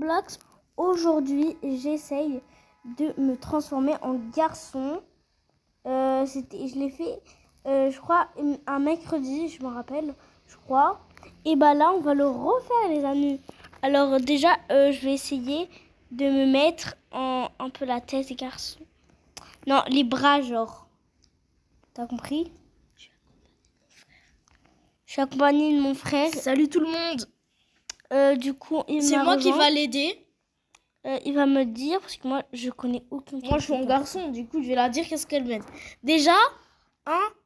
Roblox. Aujourd'hui, j'essaye de me transformer en garçon. Je l'ai fait, je crois, un mercredi, je me rappelle, je crois. Et bah là, on va le refaire, les amis. Alors déjà, je vais essayer de me mettre en un peu la tête garçon. Non, les bras, genre. T'as compris? Je suis accompagnée de mon frère. Salut tout le monde. Du coup, C'est moi qui va l'aider. Il va me dire, parce que moi, je connais aucun truc. Moi, je suis un garçon, du coup, je vais la dire qu'est-ce qu'elle met. Déjà,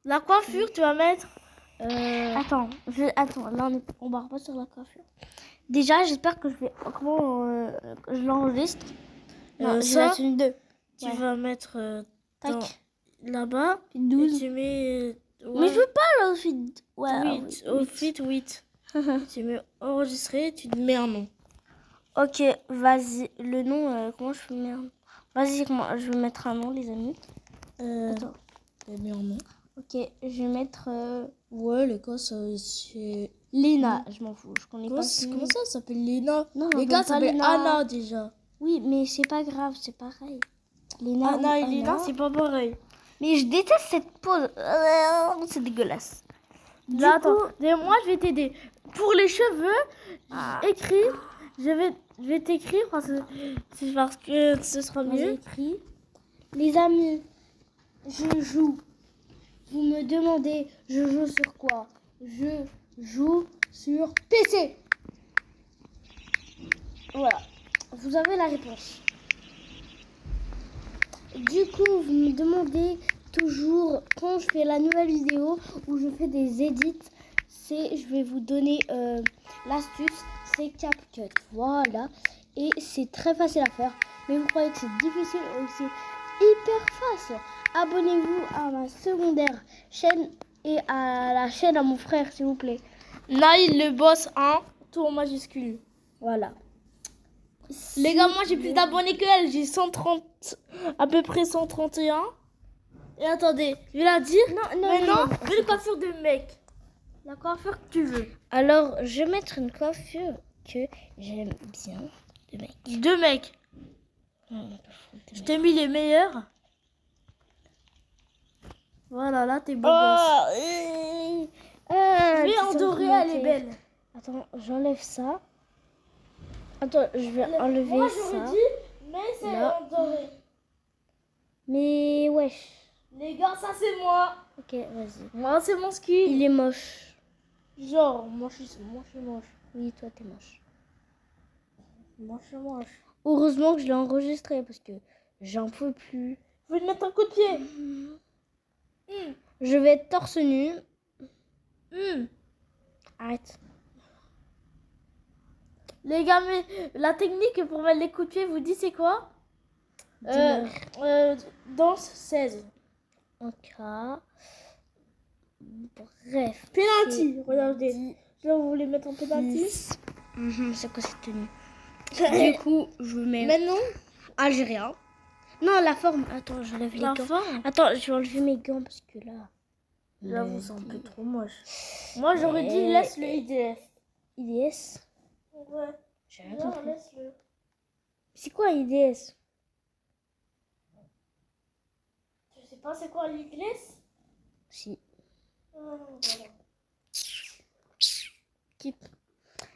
la coiffure, tu vas mettre... Attends, là, on va pas sur la coiffure. Déjà, j'espère que je vais... Comment je l'enregistre? Non, j'ai la tenue 2. Tu vas mettre là-bas. 12. Et tu mets... Mais je veux pas l'outfit. Ouais, 8. Outfit 8. Tu mets enregistrer, tu te mets un nom. Ok, vas-y. Le nom, comment je fais merde? Vas-y, je vais mettre un nom, les amis. Attends. Tu mets un nom. Ok, je vais mettre... Ouais, les gars, c'est... Léna, je m'en fous, je connais pas. Comment ça s'appelle Léna? Non, les gars, ça s'appelle Anna déjà. Oui, mais c'est pas grave, c'est pareil. Léna Anna et Léna, c'est pas pareil. Mais je déteste cette pose. C'est dégueulasse. Là, attends, moi je vais t'aider. Pour les cheveux, écris. Je vais t'écrire parce que ce sera mieux. J'écris. Les amis, je joue. Vous me demandez, je joue sur quoi? Je joue sur PC. Voilà. Vous avez la réponse. Du coup, vous me demandez toujours quand je fais la nouvelle vidéo où je fais des edits, je vais vous donner l'astuce, c'est CapCut. Voilà. Et c'est très facile à faire. Mais vous croyez que c'est difficile ou c'est hyper facile? Abonnez-vous à ma secondaire chaîne et à la chaîne à mon frère, s'il vous plaît. Naïl le boss 1, tout en majuscule. Voilà. Les gars, moi j'ai plus d'abonnés que elle. J'ai 130, à peu près 131. Et attendez, je vais la dire. Maintenant, fais une coiffure de mec. La coiffure que tu veux. Alors, je vais mettre une coiffure que j'aime bien de mec. De mec. Je t'ai mis les meilleurs. Voilà, là t'es beau gosse. Mais en doré, elle est belle. Attends, j'enlève ça. Attends, je vais enlever moi, ça. j'aurais dit, mais c'est en doré. Mais wesh. Les gars, ça c'est moi. Ok, vas-y. Moi, c'est mon ski. Il est moche. Genre, moi je suis moche. Oui, toi t'es moche. Moi je suis moche. Heureusement que je l'ai enregistré parce que j'en peux plus. Je vais te mettre un coup de pied. Je vais être torse nu. Arrête. Les gars, mais la technique pour mettre les coups de pied, vous dit c'est quoi? Danse 16. Ok. Bref. Penalty, regardez. Là, vous voulez mettre un penalty? C'est quoi cette tenue? Du coup, je mets... Maintenant, Algérien. Non, la forme. Attends, j'enlève les gants. forme. Attends, je vais enlever mes gants parce que là... J'avoue, c'est un peu trop moche. Moi, j'aurais dit laisse le IDS. IDS? Ouais. J'ai rien compris. Laisse-le. C'est quoi IDS? Tu sais pas c'est quoi l'IDS? Si. Voilà.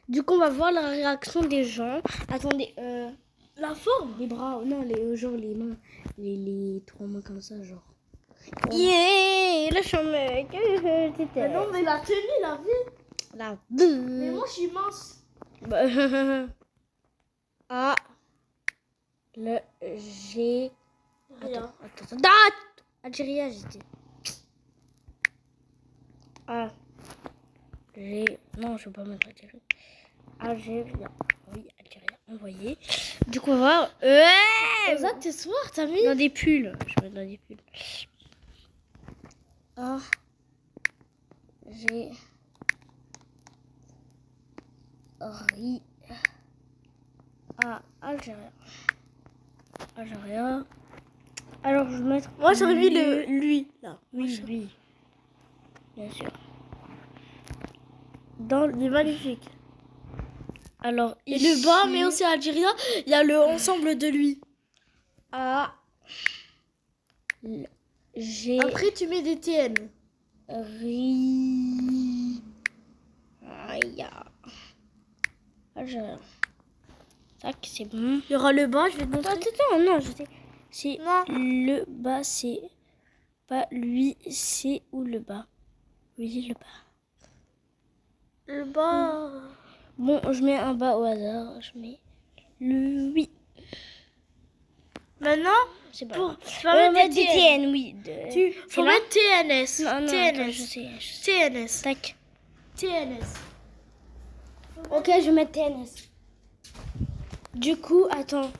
Du coup, on va voir la réaction des gens. Attendez, La forme? les bras, non, genre les mains, les trois mains comme ça, genre. Yeah, le chômeur. Mais non, mais la tenue, la vie. Là. Mais moi, je suis mince. A. Le G. Rien. Attends. Algérie, j'ai dit. A. G. Non, je veux pas mettre Algérie. Algérien. Oui, Algérien. Envoyé. Du coup, on va voir. Ça, t'es soir, t'as mis? Dans des pulls. Je vais mettre dans des pulls. A. G. Ri. A. Algérien. Algérien. Alors, je vais mettre... Moi, j'aurais mis lui, là. Oui, lui. Bien sûr. Il est magnifique. Alors, et le bas, mais aussi à Algérie, il y a le ensemble de lui. A. G. Après, tu mets des TN. Ri. Aïe. Tac, c'est bon. Il y aura le bas, je vais te montrer. Attends, non, je sais. C'est le bas, c'est pas lui, c'est où le bas? Oui, le bas. Le bas. Bon, je mets un bas au hasard. Je mets le oui. Maintenant, c'est pas pour tu vas mettre des TN, oui. Tu faut mettre TNS. Non, TNS. attends, je sais. TNS. Tac. TNS. Ok, je vais mettre TNS. Du coup, attends,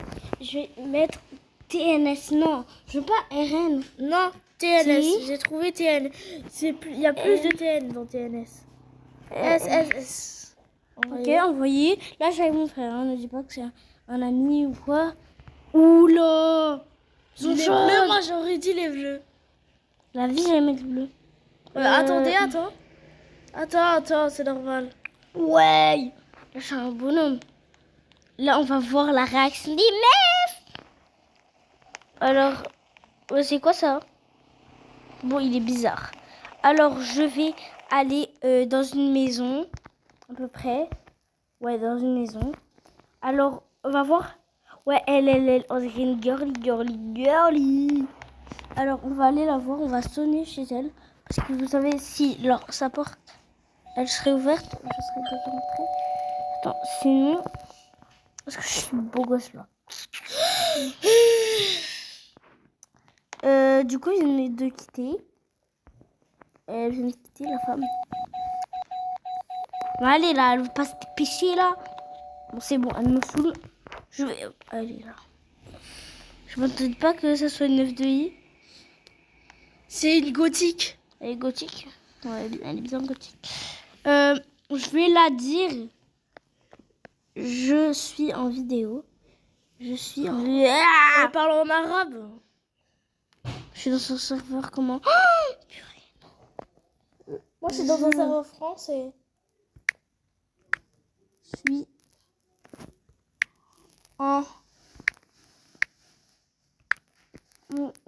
je vais mettre TNS. Non, je veux pas RN. Non, TNS. Si. J'ai trouvé TN. Il y a plus de TN dans TNS. SSS. Ok, envoyé. Là, je suis avec mon frère. Ne dis pas que c'est un ami ou quoi. Oula. Les bleus, moi j'aurais dit les bleus. La vie, j'allais mettre bleu. Attendez, attends. Attends, c'est normal. Ouais. Là, je suis un bonhomme. Là, on va voir la réaction des meufs. Alors, c'est quoi ça? Bon, il est bizarre. Alors, je vais aller dans une maison, à peu près. Ouais, dans une maison. Alors, on va voir. Ouais, elle, on dirait une girly. Alors, on va aller la voir, on va sonner chez elle. Parce que vous savez, si sa porte, elle serait ouverte, je serais déjà rentrée. Attends, sinon... Parce que je suis beau gosse là. Du coup, ils viennent de quitter. Elle vient de quitter, la femme. Bon, allez là, elle veut pas se dépêcher là. Bon, c'est bon, elle me saoule. Je vais... Allez là. Je m'attendais pas que ça soit une 9 de I. C'est une gothique. Elle est gothique. Ouais, elle est bien gothique. Je vais la dire. Je suis en vidéo. Je suis en... Elle parle en arabe. Je suis dans son serveur comment? Moi, je suis dans un serveur français. Je suis en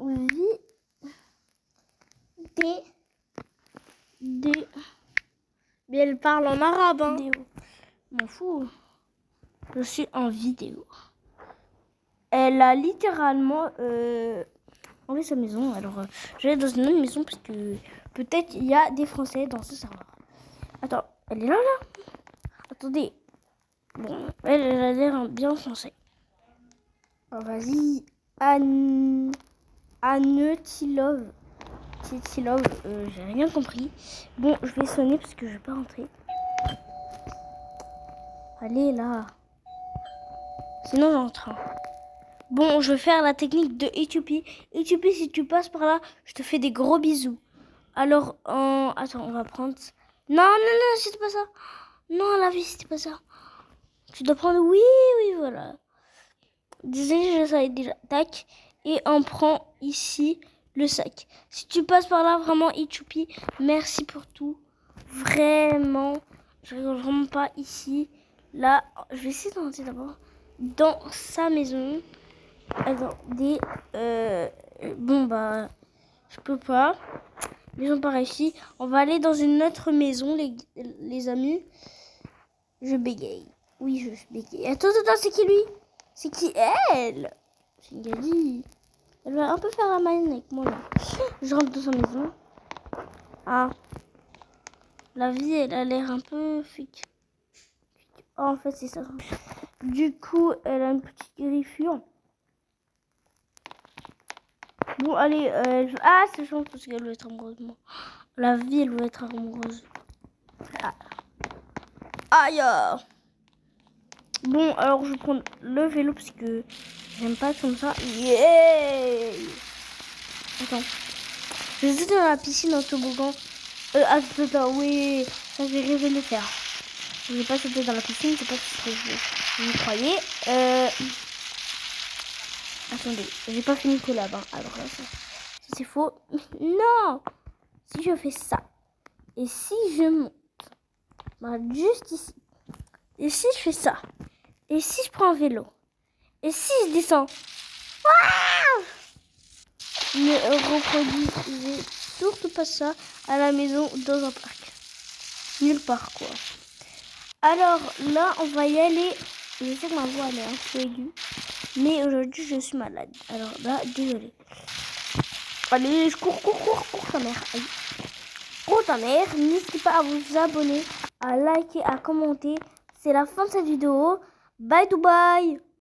vidéo. Mais elle parle en arabe. Hein. M'en fous. Je suis en vidéo. Elle a littéralement enlevé sa maison. Alors, je vais aller dans une autre maison parce que peut-être il y a des Français dans ce serveur. Attends, elle est là. Attendez. Bon, elle a l'air bien français. Oh, vas-y. Annetilove. Titilove, j'ai rien compris. Bon, je vais sonner parce que je vais pas rentrer. Allez là. Sinon j'entre. Bon, je vais faire la technique de Éthiopie. Éthiopie, si tu passes par là, je te fais des gros bisous. Alors, attends, on va prendre... Non, c'était pas ça. Non, la vie, c'était pas ça. Tu dois prendre... Oui, voilà. Désolé, je savais déjà. Tac. Et on prend ici le sac. Si tu passes par là, vraiment, Éthiopie, merci pour tout. Vraiment. Je rigole vraiment pas ici. Là, je vais essayer d'entrer d'abord dans sa maison. Attendez. Bon, bah, je peux pas. Maison par ici. On va aller dans une autre maison, les amis. Je bégaye. Oui, je bégaye. Attends, c'est qui lui? C'est qui elle? C'est une Gali. Elle va un peu faire la maline avec moi là. Je rentre dans sa maison. Ah. La vie, elle a l'air un peu fake. Oh, en fait, c'est ça. Du coup, elle a une petite griffure. Bon, allez. Ah, c'est chiant parce qu'elle veut être amoureuse de moi. La vie, elle veut être amoureuse. Ah. Aïe. Bon, alors je vais prendre le vélo parce que j'aime pas comme ça. Yeah. Attends. Je suis dans la piscine en toboggan. Attends, oui. Ça, j'ai rêvé de le faire. Je vais pas sauter dans la piscine, c'est pas ce que vous croyez. Attendez, j'ai pas fini le collab. Hein. Alors là, ça c'est faux. Non. Si je fais ça. Et si je monte. Bah, juste ici. Et si je fais ça? Et si je prends un vélo? Et si je descends? Ne reproduisez surtout pas ça à la maison ou dans un parc. Nulle part, quoi. Alors là, on va y aller. Je sais que ma voix elle est un peu aiguë. Mais aujourd'hui, je suis malade. Alors là, désolé. Allez, je cours ta mère. Aïe. Cours ta mère. N'hésitez pas à vous abonner, à liker, à commenter. C'est la fin de cette vidéo. Bye, Dubaï.